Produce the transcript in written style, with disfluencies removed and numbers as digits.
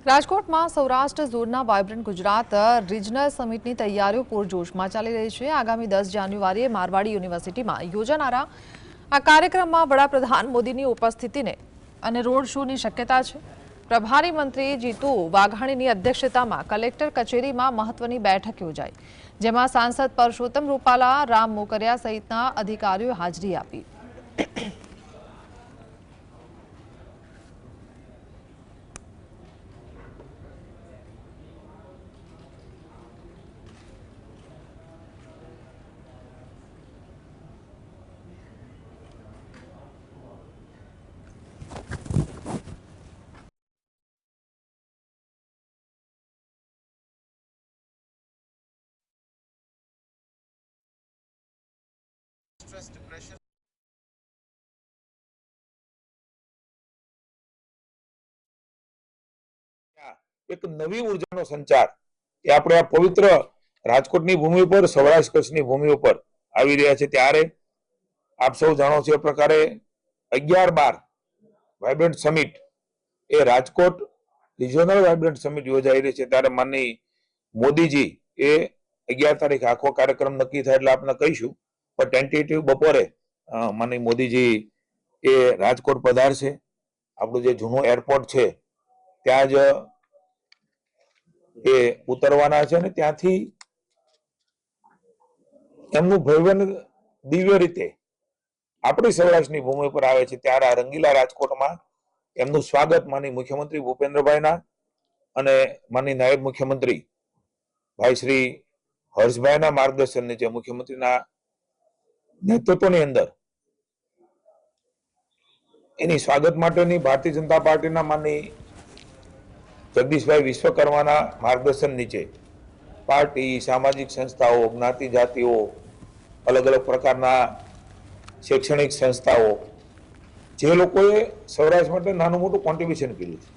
રાજકોટમાં સૌરાષ્ટ્ર ઝોનના vibrant Gujarat regional સમિટની તૈયારીઓ પૂરજોશમાં ચાલી રહી છે। આગામી 10 જાન્યુઆરીએ મારવાડી યુનિવર્સિટીમાં યોજાનારા આ કાર્યક્રમમાં વડાપ્રધાન મોદીની ઉપસ્થિતિને અને રોડ શોની શક્યતા છે। પ્રભારી મંત્રી જીતુ વાઘાણીની અધ્યક્ષતામાં કલેક્ટર કચેરીમાં મહત્વની બેઠક યોજાઈ, જેમાં સાંસદ પરસોત્તમ રૂપાલા, રામ મોકરિયા સહિતના અધિકારીઓએ હાજરી આપી। એક નવી ઉર્જાનો સંચાર એ આપણે આ પવિત્ર રાજકોટની ભૂમિ પર, સૌરાષ્ટ્ર કચ્છની ભૂમિ ઉપર આવી રહ્યા છે। ત્યારે આપ સૌ જાણો છો એ પ્રકારે 11-12 વાયબ્રન્ટ સમિટ એ રાજકોટ રિજનલ વાયબ્રન્ટ સમિટ યોજાઈ રહી છે। ત્યારે માનની મોદીજી એ 11 તારીખ આખો કાર્યક્રમ નક્કી થાય એટલે આપણે કહીશું, પણ ટેન્ટેટિવ બપોરે માનની મોદીજી એ રાજકોટ પધારશે। આપણું જે જૂનું એરપોર્ટ છે ત્યાં જ એ ઉતરવાના છે, અને ત્યાંથી એમનું ભવ્ય દિવ્ય રીતે આપણી સૌરાષ્ટ્રની ભૂમિ પર આવે છે। ત્યારે આ રંગીલા રાજકોટમાં એમનું સ્વાગત માનની મુખ્યમંત્રી ભૂપેન્દ્રભાઈના અને માનની નાયબ મુખ્યમંત્રી ભાઈ શ્રી હર્ષભાઈના માર્ગદર્શન નીચે, મુખ્યમંત્રીના નેતૃત્વની અંદર એની સ્વાગત માટેની ભારતીય જનતા પાર્ટીના માનની જગદીશભાઈ વિશ્વકર્માના માર્ગદર્શન નીચે પાર્ટી, સામાજિક સંસ્થાઓ, જ્ઞાતિ જાતિઓ, અલગ અલગ પ્રકારના શૈક્ષણિક સંસ્થાઓ, જે લોકોએ સૌરાષ્ટ્ર માટે નાનું મોટું કોન્ટ્રીબ્યુશન કર્યું છે,